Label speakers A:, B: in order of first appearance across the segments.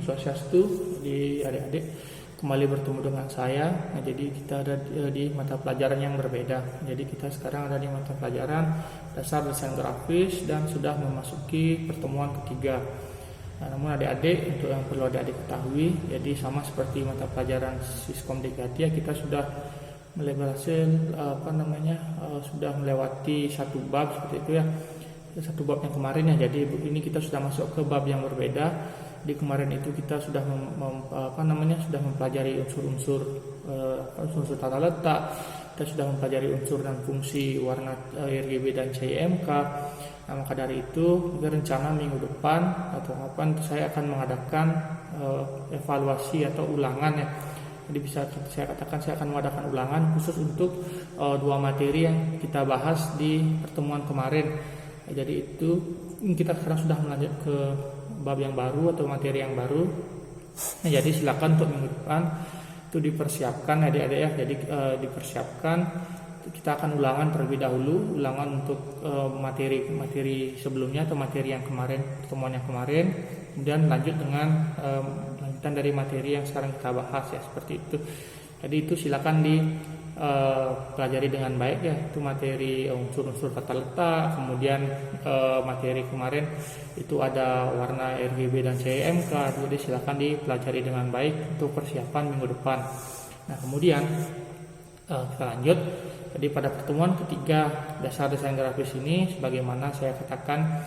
A: Swastiastu, di adik-adik kembali bertemu dengan saya. Nah, jadi kita ada di mata pelajaran yang berbeda. Jadi kita sekarang ada di mata pelajaran dasar desain grafis dan sudah memasuki pertemuan ketiga. Nah, namun adik-adik, untuk yang perlu adik-adik ketahui, jadi sama seperti mata pelajaran Siskom D3, kita sudah berhasil sudah melewati satu bab seperti itu ya. Satu bab yang kemarin ya. Jadi ini kita sudah masuk ke bab yang berbeda. Di kemarin itu kita sudah sudah mempelajari unsur-unsur tata letak. Kita sudah mempelajari unsur dan fungsi warna RGB dan CMK. Nah, maka dari itu rencana minggu depan atau kapan saya akan mengadakan evaluasi atau ulangan ya. Jadi bisa saya katakan saya akan mengadakan ulangan khusus untuk dua materi yang kita bahas di pertemuan kemarin. Jadi itu kita sekarang sudah melanjut ke bab yang baru atau materi yang baru. Nah, jadi silakan untuk minggu depan itu dipersiapkan adik-adik ya. Jadi dipersiapkan, kita akan ulangan terlebih dahulu, ulangan untuk materi sebelumnya atau materi yang kemarin, pertemuan yang kemarin, kemudian lanjut dengan lanjutan dari materi yang sekarang kita bahas ya, seperti itu. Jadi itu silakan pelajari dengan baik ya, itu materi unsur-unsur tata letak, kemudian materi kemarin itu ada warna RGB dan CMK, jadi silakan dipelajari dengan baik untuk persiapan minggu depan. Nah, kemudian kita lanjut. Jadi pada pertemuan ketiga dasar desain grafis ini, sebagaimana saya katakan,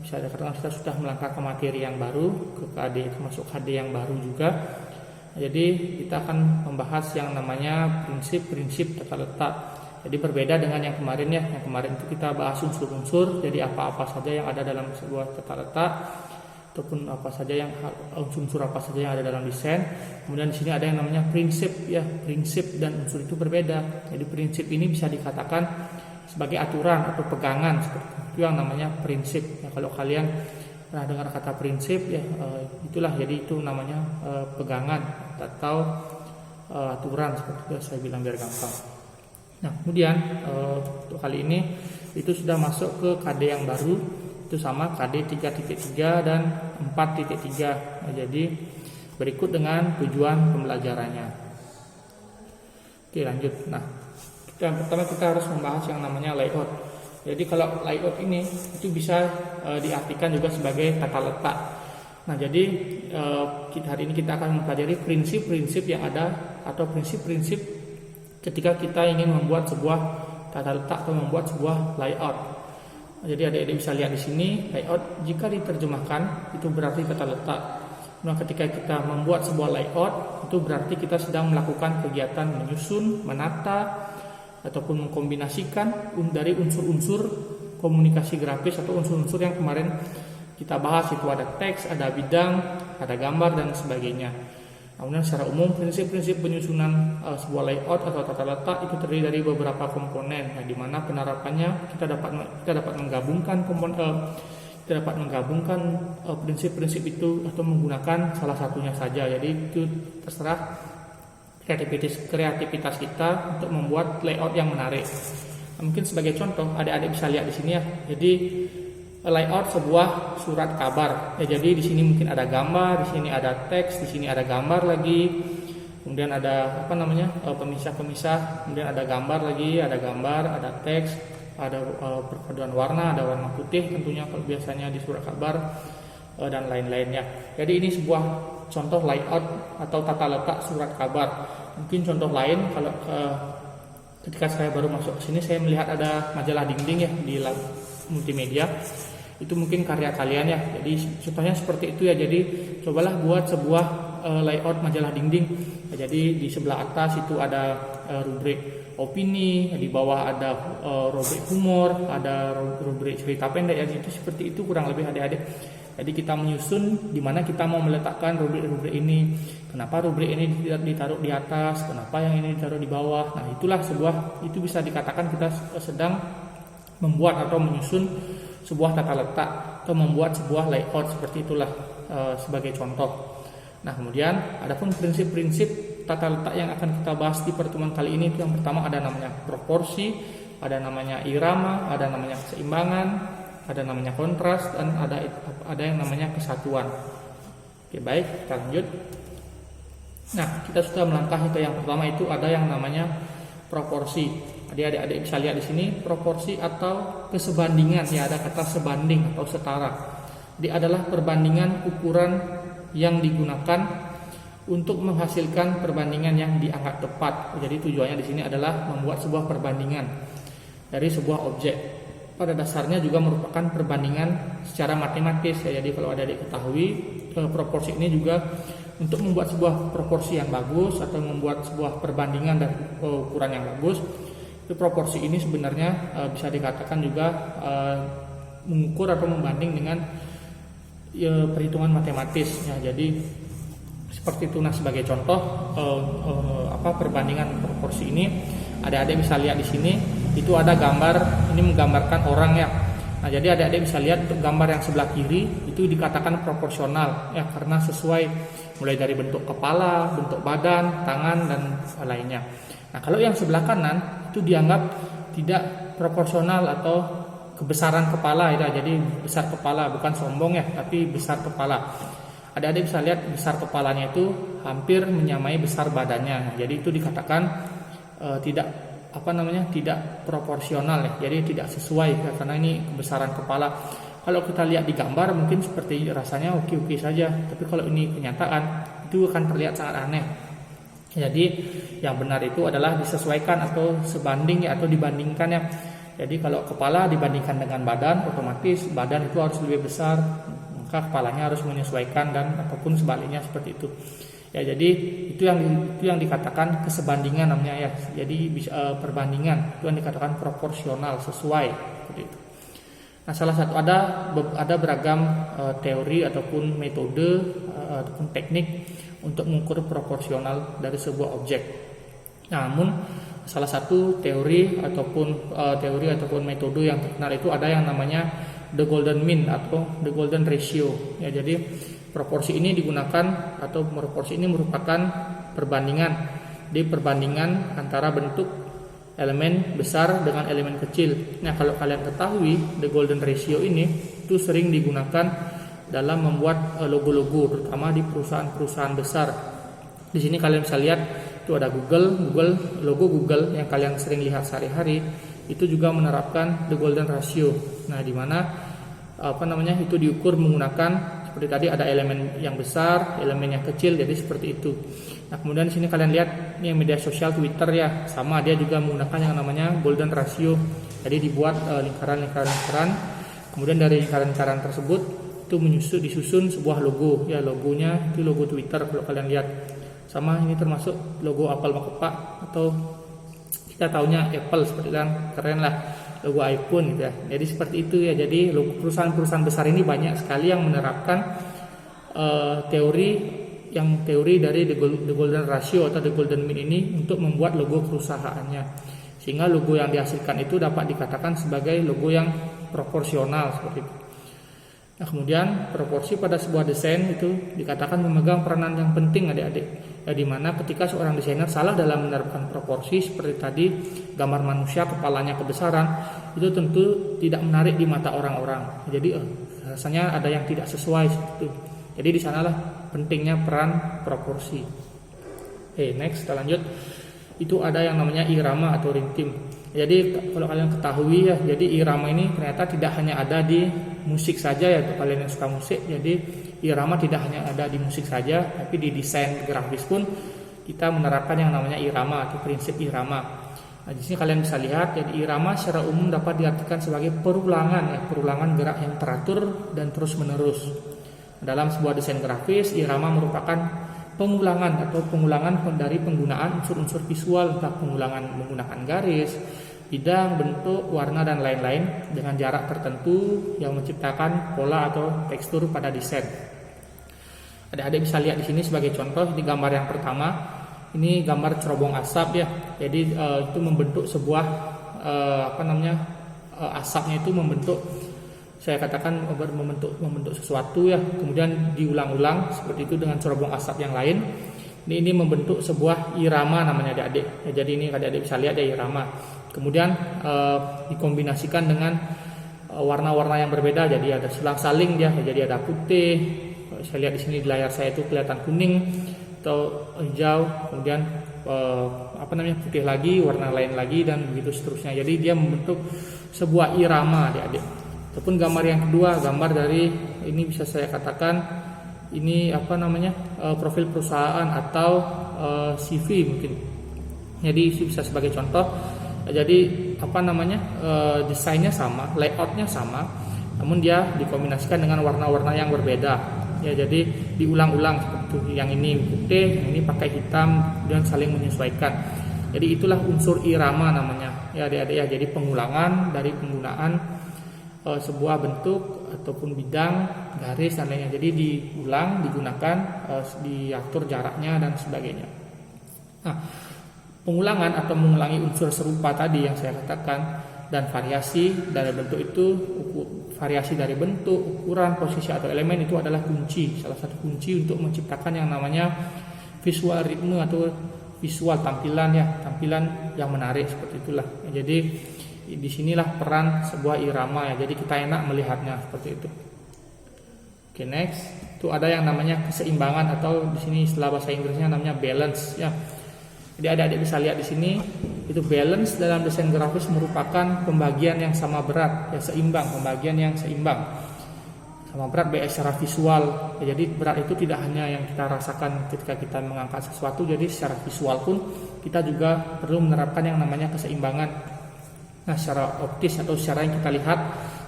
A: bisa dikatakan kita sudah melangkah ke materi yang baru, ke KD, termasuk KD yang baru juga. Jadi kita akan membahas yang namanya prinsip-prinsip tata letak. Jadi berbeda dengan yang kemarin ya. Yang kemarin itu kita bahas unsur-unsur. Jadi apa-apa saja yang ada dalam sebuah tata letak, ataupun apa saja yang unsur apa saja yang ada dalam desain. Kemudian di sini ada yang namanya prinsip ya. Prinsip dan unsur itu berbeda. Jadi prinsip ini bisa dikatakan sebagai aturan atau pegangan, seperti itu yang namanya prinsip. Ya, kalau kalian pernah dengar kata prinsip ya, itulah, jadi itu namanya pegangan atau aturan, seperti itu saya bilang biar gampang. Nah, kemudian untuk kali ini itu sudah masuk ke KD yang baru, itu sama KD 3.3 dan 4.3. Nah, jadi berikut dengan tujuan pembelajarannya. Oke, lanjut. Nah, yang pertama kita harus membahas yang namanya layout. Jadi kalau layout ini itu bisa diartikan juga sebagai tata letak. Nah, jadi hari ini kita akan mempelajari prinsip-prinsip yang ada atau prinsip-prinsip ketika kita ingin membuat sebuah tata letak atau membuat sebuah layout. Nah, jadi adik-adik bisa lihat di sini, layout jika diterjemahkan itu berarti tata letak. Nah, ketika kita membuat sebuah layout itu berarti kita sedang melakukan kegiatan menyusun, menata, ataupun mengkombinasikan dari unsur-unsur komunikasi grafis atau unsur-unsur yang kemarin kita bahas. Itu ada teks, ada bidang, ada gambar dan sebagainya. Namun secara umum prinsip-prinsip penyusunan sebuah layout atau tata letak itu terdiri dari beberapa komponen. Nah, di mana penerapannya kita dapat menggabungkan prinsip-prinsip itu atau menggunakan salah satunya saja. Jadi itu terserah kreativitas kita untuk membuat layout yang menarik. Nah, mungkin sebagai contoh, adik-adik bisa lihat di sini ya. Jadi layout sebuah surat kabar. Ya, jadi di sini mungkin ada gambar, di sini ada teks, di sini ada gambar lagi. Kemudian ada pemisah-pemisah, kemudian ada gambar lagi, ada gambar, ada teks, ada perpaduan warna, ada warna putih tentunya kalau biasanya di surat kabar dan lain-lainnya. Jadi ini sebuah contoh layout atau tata letak surat kabar. Mungkin contoh lain, kalau ketika saya baru masuk ke sini saya melihat ada majalah dinding ya di multimedia. Itu mungkin karya kalian ya. Jadi contohnya seperti itu ya. Jadi cobalah buat sebuah layout majalah dinding. Nah, jadi di sebelah atas itu ada rubrik opini, di bawah ada rubrik humor, ada rubrik cerita pendek ya. Itu seperti itu kurang lebih adik-adik. Jadi kita menyusun di mana kita mau meletakkan rubrik-rubrik ini. Kenapa rubrik ini ditaruh di atas, kenapa yang ini ditaruh di bawah. Nah, itu bisa dikatakan kita sedang membuat atau menyusun sebuah tata letak atau membuat sebuah layout, seperti itulah sebagai contoh. Nah, kemudian adapun prinsip-prinsip tata letak yang akan kita bahas di pertemuan kali ini, itu yang pertama ada namanya proporsi, ada namanya irama, ada namanya keseimbangan, ada namanya kontras, dan ada yang namanya kesatuan. Oke, baik, kita lanjut. Nah, kita sudah melangkah ke yang pertama, itu ada yang namanya proporsi. Adik-adik bisa lihat di sini proporsi atau kesebandingan, ya ada kata sebanding atau setara. Jadi adalah perbandingan ukuran yang digunakan untuk menghasilkan perbandingan yang dianggap tepat. Jadi tujuannya di sini adalah membuat sebuah perbandingan dari sebuah objek. Pada dasarnya juga merupakan perbandingan secara matematis ya. Jadi kalau adik-adik ketahui, proporsi ini juga untuk membuat sebuah proporsi yang bagus atau membuat sebuah perbandingan dan ukuran yang bagus, itu proporsi ini sebenarnya bisa dikatakan juga mengukur atau membanding dengan perhitungan matematis ya. Jadi seperti itu. Nah, sebagai contoh perbandingan proporsi ini, adik-adik bisa lihat di sini itu ada gambar, ini menggambarkan orang ya. Nah, jadi adik-adik bisa lihat untuk gambar yang sebelah kiri itu dikatakan proporsional ya, karena sesuai mulai dari bentuk kepala, bentuk badan, tangan dan lainnya. Nah, kalau yang sebelah kanan itu dianggap tidak proporsional atau kebesaran kepala ya. Jadi besar kepala, bukan sombong ya, tapi besar kepala. Adik-adik bisa lihat besar kepalanya itu hampir menyamai besar badannya. Nah, jadi itu dikatakan tidak proporsional ya. Jadi tidak sesuai ya, karena ini kebesaran kepala. Kalau kita lihat di gambar mungkin seperti rasanya oke-oke saja, tapi kalau ini kenyataan itu akan terlihat sangat aneh. Jadi yang benar itu adalah disesuaikan atau sebanding ya, atau dibandingkan ya. Jadi kalau kepala dibandingkan dengan badan, otomatis badan itu harus lebih besar, maka kepalanya harus menyesuaikan, dan ataupun sebaliknya seperti itu ya. Jadi itu yang dikatakan kesebandingan namanya ya. Jadi perbandingan itu yang dikatakan proporsional, sesuai seperti itu. Nah, salah satu ada beragam teori ataupun metode ataupun teknik untuk mengukur proporsional dari sebuah objek. Namun salah satu teori ataupun metode yang terkenal itu ada yang namanya the golden mean atau the golden ratio ya. Jadi proporsi ini digunakan atau proporsi ini merupakan perbandingan antara bentuk elemen besar dengan elemen kecil. Nah, kalau kalian ketahui the golden ratio ini itu sering digunakan dalam membuat logo-logo, terutama di perusahaan-perusahaan besar. Di sini kalian bisa lihat itu ada logo Google yang kalian sering lihat sehari-hari, itu juga menerapkan the golden ratio. Nah, di mana itu diukur menggunakan seperti tadi ada elemen yang besar, elemen yang kecil, jadi seperti itu. Nah, kemudian di sini kalian lihat ini media sosial Twitter ya, sama dia juga menggunakan yang namanya golden ratio. Jadi dibuat lingkaran. Kemudian dari lingkaran tersebut itu disusun sebuah logo ya, logonya itu logo Twitter kalau kalian lihat. Sama ini termasuk logo Apple Makepak, atau kita taunya Apple seperti yang keren lah, logo iPhone gitu ya. Jadi seperti itu ya. Jadi perusahaan-perusahaan besar ini banyak sekali yang menerapkan teori dari the golden ratio atau the golden mean ini untuk membuat logo perusahaannya, sehingga logo yang dihasilkan itu dapat dikatakan sebagai logo yang proporsional seperti itu. Nah, kemudian proporsi pada sebuah desain itu dikatakan memegang peranan yang penting adik-adik ya, dimana ketika seorang desainer salah dalam menerapkan proporsi seperti tadi gambar manusia kepalanya kebesaran, itu tentu tidak menarik di mata orang-orang. Jadi rasanya ada yang tidak sesuai itu. Jadi di sanalah pentingnya peran proporsi. Next kita lanjut. Itu ada yang namanya irama atau rintim. Jadi kalau kalian ketahui ya, jadi irama ini ternyata tidak hanya ada di musik saja ya, untuk kalian yang suka musik. Jadi irama tidak hanya ada di musik saja, tapi di desain grafis pun kita menerapkan yang namanya irama atau prinsip irama. Nah, di sini kalian bisa lihat, jadi irama secara umum dapat diartikan sebagai perulangan gerak yang teratur dan terus-menerus. Dalam sebuah desain grafis, irama merupakan pengulangan dari penggunaan unsur-unsur visual, entah pengulangan menggunakan garis, bidang, bentuk, warna dan lain-lain dengan jarak tertentu yang menciptakan pola atau tekstur pada desain. Adik-adik bisa lihat di sini sebagai contoh, di gambar yang pertama ini gambar cerobong asap ya. Jadi itu membentuk sebuah asapnya itu membentuk, saya katakan membentuk sesuatu ya, kemudian diulang-ulang seperti itu dengan cerobong asap yang lain. Ini membentuk sebuah irama namanya adik-adik ya. Jadi ini adik-adik bisa lihat ya, irama. Kemudian dikombinasikan dengan warna-warna yang berbeda, jadi ada selang-saling dia, jadi ada putih, saya lihat di sini di layar saya itu kelihatan kuning atau hijau, kemudian putih lagi, warna lain lagi, dan begitu seterusnya. Jadi dia membentuk sebuah irama, adik-adik. Ataupun gambar yang kedua, gambar dari ini bisa saya katakan ini profil perusahaan atau CV mungkin. Jadi bisa sebagai contoh. Jadi desainnya sama, layoutnya sama, namun dia dikombinasikan dengan warna-warna yang berbeda. Ya, jadi diulang-ulang seperti itu. Yang ini putih, yang ini pakai hitam, dan saling menyesuaikan. Jadi itulah unsur irama namanya. Ya, adik-adik ya. Jadi pengulangan dari penggunaan sebuah bentuk ataupun bidang, garis dan lainnya. Jadi diulang, digunakan, diatur jaraknya dan sebagainya. Nah, pengulangan atau mengulangi unsur serupa tadi yang saya katakan, dan variasi dari bentuk itu, variasi dari bentuk, ukuran, posisi atau elemen itu adalah kunci, salah satu kunci untuk menciptakan yang namanya visual ritme atau visual tampilan yang menarik seperti itulah. Jadi disinilah peran sebuah irama ya. Jadi kita enak melihatnya seperti itu. Oke, next itu ada yang namanya keseimbangan atau di sini istilah bahasa Inggrisnya namanya balance ya. Jadi adik-adik bisa lihat di sini, itu balance dalam desain grafis merupakan pembagian yang sama berat, ya seimbang, pembagian yang seimbang. Sama berat baik secara visual. Ya, jadi berat itu tidak hanya yang kita rasakan ketika kita mengangkat sesuatu, jadi secara visual pun kita juga perlu menerapkan yang namanya keseimbangan. Nah, secara optis atau secara yang kita lihat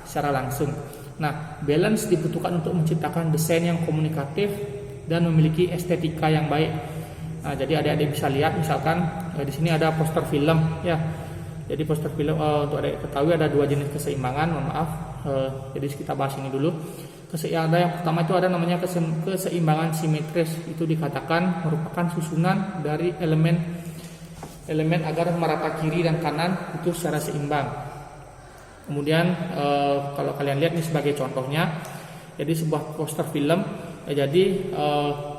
A: secara langsung. Nah, balance dibutuhkan untuk menciptakan desain yang komunikatif dan memiliki estetika yang baik. Nah, jadi adik-adik bisa lihat misalkan di sini ada poster film ya. Jadi poster film untuk adik ketahui ada dua jenis keseimbangan, mohon maaf. Jadi kita bahas ini dulu. Yang pertama itu ada namanya keseimbangan simetris. Itu dikatakan merupakan susunan dari elemen agar merata kiri dan kanan itu secara seimbang. Kemudian kalau kalian lihat ini sebagai contohnya, jadi sebuah poster film ya, jadi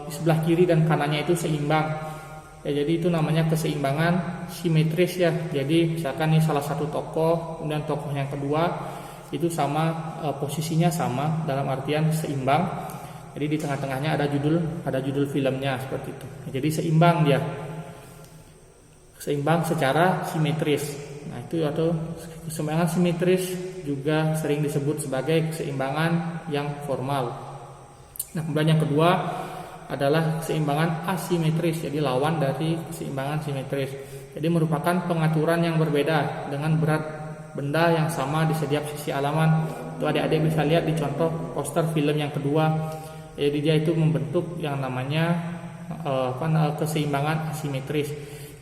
A: di sebelah kiri dan kanannya itu seimbang ya, jadi itu namanya keseimbangan simetris ya. Jadi misalkan ini salah satu tokoh, kemudian tokoh yang kedua itu sama, posisinya sama dalam artian seimbang. Jadi di tengah-tengahnya ada judul filmnya seperti itu. Jadi seimbang dia, seimbang secara simetris. Nah, itu atau keseimbangan simetris juga sering disebut sebagai keseimbangan yang formal. Nah, kemudian yang kedua adalah keseimbangan asimetris, jadi lawan dari keseimbangan simetris. Jadi merupakan pengaturan yang berbeda dengan berat benda yang sama di setiap sisi halaman. Itu adik-adik bisa lihat di contoh poster film yang kedua. Jadi dia itu membentuk yang namanya keseimbangan asimetris.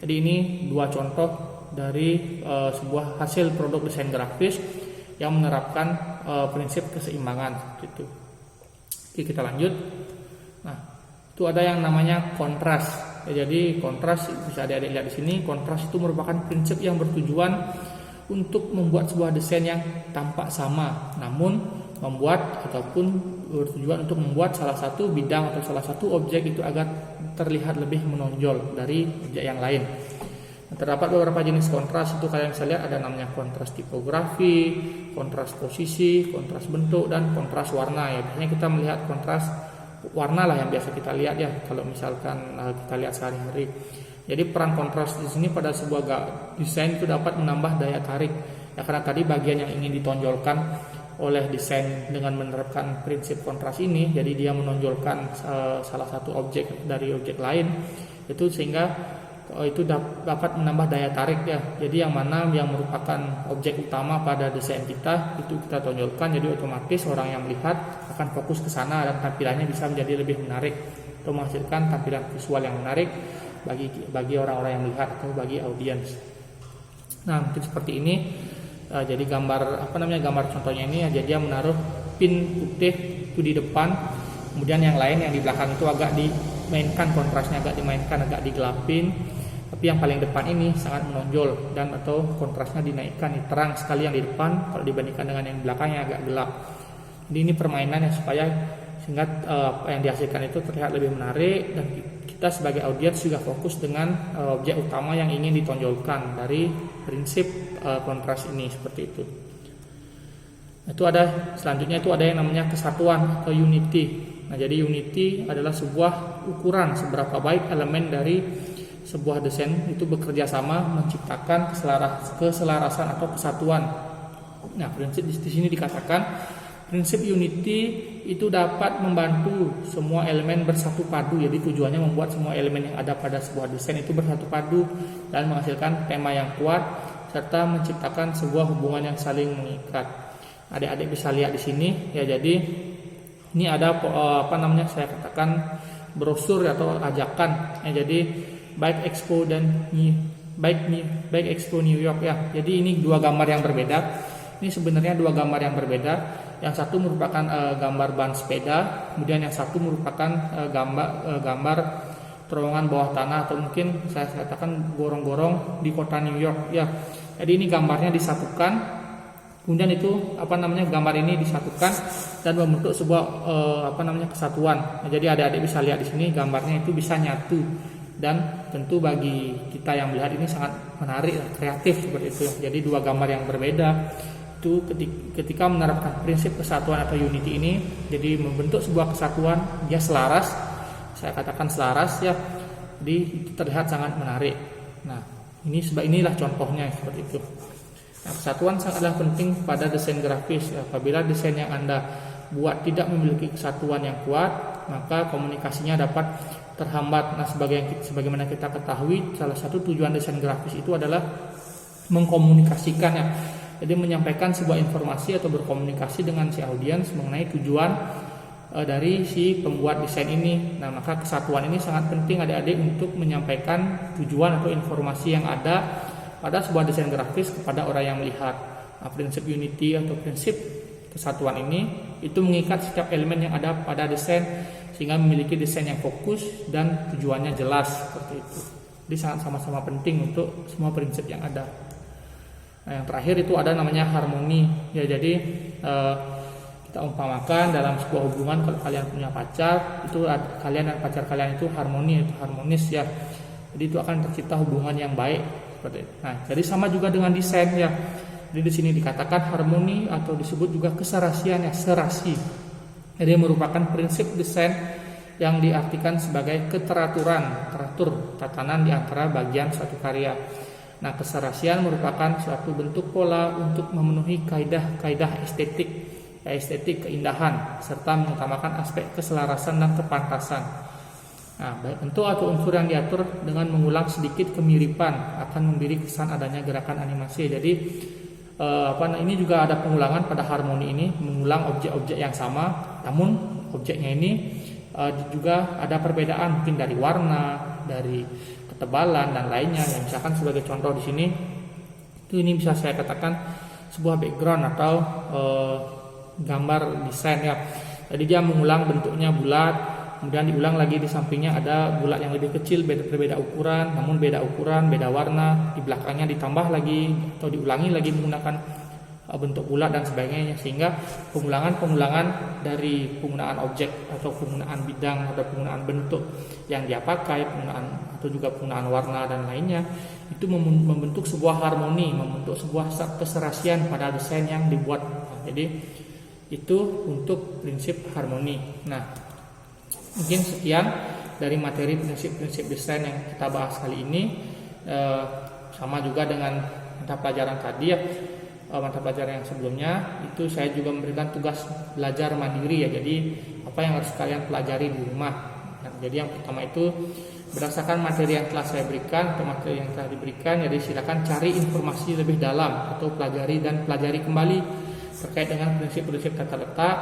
A: Jadi ini dua contoh dari sebuah hasil produk desain grafis yang menerapkan prinsip keseimbangan gitu. Oke, kita lanjut. Nah, itu ada yang namanya kontras. Ya, jadi kontras bisa adik-adik lihat di sini. Kontras itu merupakan prinsip yang bertujuan untuk membuat sebuah desain yang tampak sama, namun bertujuan untuk membuat salah satu bidang atau salah satu objek itu agar terlihat lebih menonjol dari objek yang lain. Terdapat beberapa jenis kontras, itu kalian bisa lihat ada namanya kontras tipografi, kontras posisi, kontras bentuk, dan kontras warna ya. Biasanya kita melihat kontras warna lah yang biasa kita lihat ya kalau misalkan kita lihat sehari-hari. Jadi peran kontras di sini pada sebuah desain itu dapat menambah daya tarik ya, karena tadi bagian yang ingin ditonjolkan oleh desain dengan menerapkan prinsip kontras ini, jadi dia menonjolkan salah satu objek dari objek lain itu, sehingga itu dapat menambah daya tarik ya. Jadi yang mana yang merupakan objek utama pada desain kita itu kita tonjolkan, jadi otomatis orang yang melihat akan fokus ke sana dan tampilannya bisa menjadi lebih menarik atau menghasilkan tampilan visual yang menarik bagi orang-orang yang melihat atau bagi audiens. Nah, mungkin seperti ini. Jadi gambar contohnya ini, jadi dia menaruh pin putih itu di depan, kemudian yang lain yang di belakang itu agak dimainkan kontrasnya, agak digelapin, tapi yang paling depan ini sangat menonjol dan atau kontrasnya dinaikkan, terang sekali yang di depan kalau dibandingkan dengan yang belakang yang agak gelap. Jadi ini permainannya supaya sehingga apa yang dihasilkan itu terlihat lebih menarik, dan kita sebagai audiens juga fokus dengan objek utama yang ingin ditonjolkan dari prinsip kontras ini, seperti itu. Itu ada selanjutnya itu ada yang namanya kesatuan atau unity. Nah, jadi Unity adalah sebuah ukuran seberapa baik elemen dari sebuah desain itu bekerja sama menciptakan keselarasan atau kesatuan. Nah, prinsip di sini dikatakan prinsip Unity itu dapat membantu semua elemen bersatu padu. Jadi tujuannya membuat semua elemen yang ada pada sebuah desain itu bersatu padu dan menghasilkan tema yang kuat serta menciptakan sebuah hubungan yang saling mengikat. Adik-adik bisa lihat di sini ya. Jadi ini ada saya katakan brosur atau ajakan. Ya, jadi Bike Expo dan Bike Expo New York ya. Jadi ini dua gambar yang berbeda. Ini sebenarnya dua gambar yang berbeda. Yang satu merupakan gambar ban sepeda, kemudian yang satu merupakan gambar terowongan bawah tanah atau mungkin saya katakan gorong-gorong di kota New York ya. Jadi ini gambarnya disatukan. Kemudian itu gambar ini disatukan dan membentuk sebuah kesatuan. Nah, jadi adik-adik bisa lihat di sini gambarnya itu bisa nyatu dan tentu bagi kita yang melihat ini sangat menarik, kreatif seperti itu. Jadi dua gambar yang berbeda itu ketika menerapkan prinsip kesatuan atau Unity ini, jadi membentuk sebuah kesatuan, dia selaras. Saya katakan selaras ya. Jadi itu terlihat sangat menarik. Nah, inilah contohnya seperti itu. Nah, kesatuan sangatlah penting pada desain grafis. Apabila desain yang Anda buat tidak memiliki kesatuan yang kuat, maka komunikasinya dapat terhambat. Nah, sebagaimana kita ketahui, salah satu tujuan desain grafis itu adalah mengkomunikasikan ya. Jadi menyampaikan sebuah informasi atau berkomunikasi dengan si audiens mengenai tujuan dari si pembuat desain ini. Nah, maka kesatuan ini sangat penting adik-adik untuk menyampaikan tujuan atau informasi yang ada pada sebuah desain grafis kepada orang yang melihat. Nah, prinsip Unity atau prinsip kesatuan ini itu mengikat setiap elemen yang ada pada desain sehingga memiliki desain yang fokus dan tujuannya jelas seperti itu. Jadi sangat sama-sama penting untuk semua prinsip yang ada. Nah, yang terakhir itu ada namanya harmoni. Ya, jadi kita umpamakan dalam sebuah hubungan, kalau kalian punya pacar, itu kalian dan pacar kalian itu harmonis ya. Jadi itu akan tercipta hubungan yang baik. Nah, jadi sama juga dengan desain ya. Jadi di sini dikatakan harmoni atau disebut juga keserasian ya, serasi. Jadi merupakan prinsip desain yang diartikan sebagai teratur tatanan di antara bagian suatu karya. Nah, keserasian merupakan suatu bentuk pola untuk memenuhi kaidah estetik keindahan serta mengutamakan aspek keselarasan dan kepantasan. Nah, bentuk atau unsur yang diatur dengan mengulang sedikit kemiripan akan memberi kesan adanya gerakan animasi. Jadi ini juga ada pengulangan pada harmoni ini, mengulang objek-objek yang sama, namun objeknya ini juga ada perbedaan mungkin dari warna, dari ketebalan dan lainnya. Yang misalkan sebagai contoh di sini, ini bisa saya katakan sebuah background atau gambar desain ya. Jadi dia mengulang bentuknya bulat. Kemudian diulang lagi di sampingnya ada bulat yang lebih kecil, berbeda ukuran, namun beda ukuran, beda warna. Di belakangnya ditambah lagi atau diulangi lagi menggunakan bentuk bulat dan sebagainya, sehingga pengulangan dari penggunaan objek atau penggunaan bidang atau penggunaan bentuk yang dia pakai, atau juga penggunaan warna dan lainnya, itu membentuk sebuah harmoni, membentuk sebuah keserasian pada desain yang dibuat. Nah, jadi itu untuk prinsip harmoni. Nah, mungkin sekian dari materi prinsip-prinsip desain yang kita bahas kali ini. Sama juga dengan mata pelajaran tadi ya, mata pelajaran yang sebelumnya itu saya juga memberikan tugas belajar mandiri ya. Jadi apa yang harus kalian pelajari di rumah. Nah, jadi yang pertama itu berdasarkan materi yang telah saya berikan atau materi yang telah diberikan, jadi silakan cari informasi lebih dalam atau pelajari kembali terkait dengan prinsip-prinsip tata letak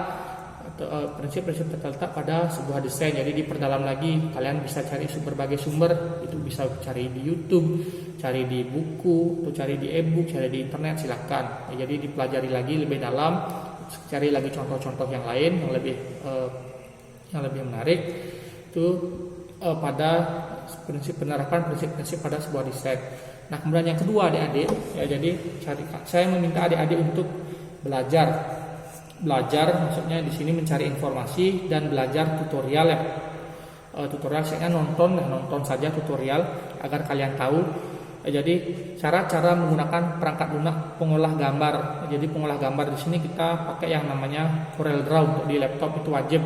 A: prinsip-prinsip terletak pada sebuah desain. Jadi diperdalam lagi, kalian bisa cari berbagai sumber, itu bisa cari di YouTube, cari di buku, atau cari di e-book, cari di internet, silakan. Jadi dipelajari lagi lebih dalam, cari lagi contoh-contoh yang lain yang lebih menarik itu pada penerapan prinsip-prinsip pada sebuah desain. Nah, kemudian yang kedua adik-adik ya, jadi saya meminta adik-adik untuk belajar maksudnya di sini mencari informasi dan belajar tutorial ya. Tutorial saya nonton saja tutorial agar kalian tahu. Jadi cara menggunakan perangkat lunak pengolah gambar. Jadi pengolah gambar di sini kita pakai yang namanya Corel Draw. Untuk di laptop itu wajib.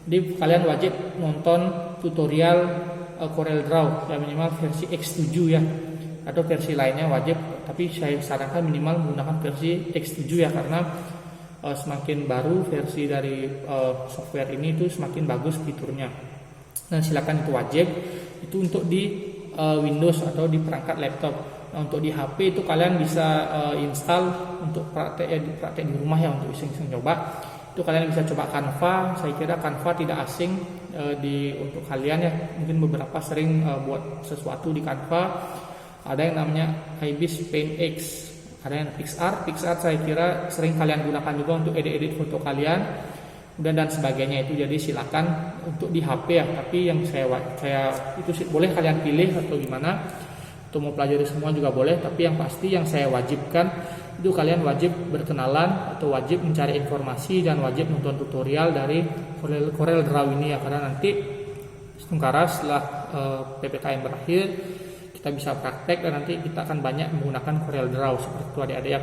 A: Jadi kalian wajib nonton tutorial Corel Draw ya, minimal versi X7 ya, atau versi lainnya wajib, tapi saya sarankan minimal menggunakan versi X7 ya, karena semakin baru versi dari software ini itu semakin bagus fiturnya. Dan silakan itu wajib, itu untuk di Windows atau di perangkat laptop. Nah, untuk di HP itu kalian bisa install untuk praktek di rumah ya, untuk iseng-iseng coba. Itu kalian bisa coba Canva. Saya kira Canva tidak asing untuk kalian ya. Mungkin beberapa sering buat sesuatu di Canva. Ada yang namanya Ibis Paint X, ada yang PixArt saya kira sering kalian gunakan juga untuk edit foto kalian dan sebagainya itu. Jadi silakan untuk di HP ya, tapi yang saya itu boleh kalian pilih atau gimana, atau mau pelajari semua juga boleh, tapi yang pasti yang saya wajibkan itu kalian wajib berkenalan atau wajib mencari informasi dan wajib nonton tutorial dari Corel Draw ini ya, karena nanti setelah PPKM berakhir kita bisa praktek dan nanti kita akan banyak menggunakan Corel Draw seperti itu adik-adik ya.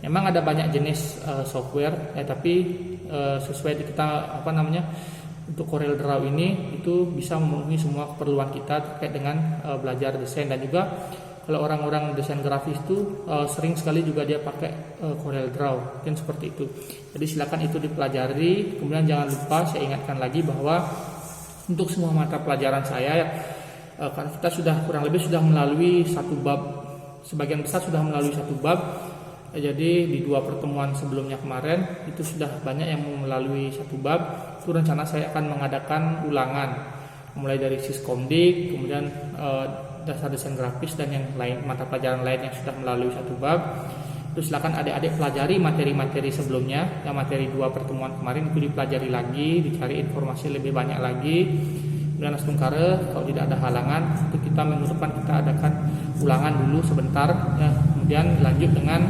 A: Memang ada banyak jenis software ya, tapi sesuai kita untuk Corel Draw ini itu bisa memenuhi semua keperluan kita terkait dengan belajar desain. Dan juga kalau orang-orang desain grafis itu sering sekali juga dia pakai Corel Draw, mungkin seperti itu. Jadi silakan itu dipelajari. Kemudian jangan lupa saya ingatkan lagi bahwa untuk semua mata pelajaran saya ya, karena kita sudah kurang lebih sudah melalui satu bab, sebagian besar sudah melalui satu bab. Jadi di 2 pertemuan sebelumnya kemarin itu sudah banyak yang melalui satu bab. Itu rencana saya akan mengadakan ulangan mulai dari Siskomdik, kemudian dasar desain grafis dan yang lain, mata pelajaran lain yang sudah melalui satu bab. Terus silakan adik-adik pelajari materi-materi sebelumnya. Yang materi 2 pertemuan kemarin itu dipelajari lagi, dicari informasi lebih banyak lagi. Kemudian Astungkare, kalau tidak ada halangan, itu kita minggu depan kita adakan ulangan dulu sebentar ya. Kemudian lanjut dengan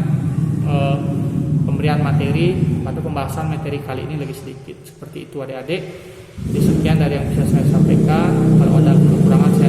A: pemberian materi atau pembahasan materi kali ini lebih sedikit. Seperti itu adik-adik. Jadi sekian dari yang bisa saya sampaikan. Kalau ada kekurangan saya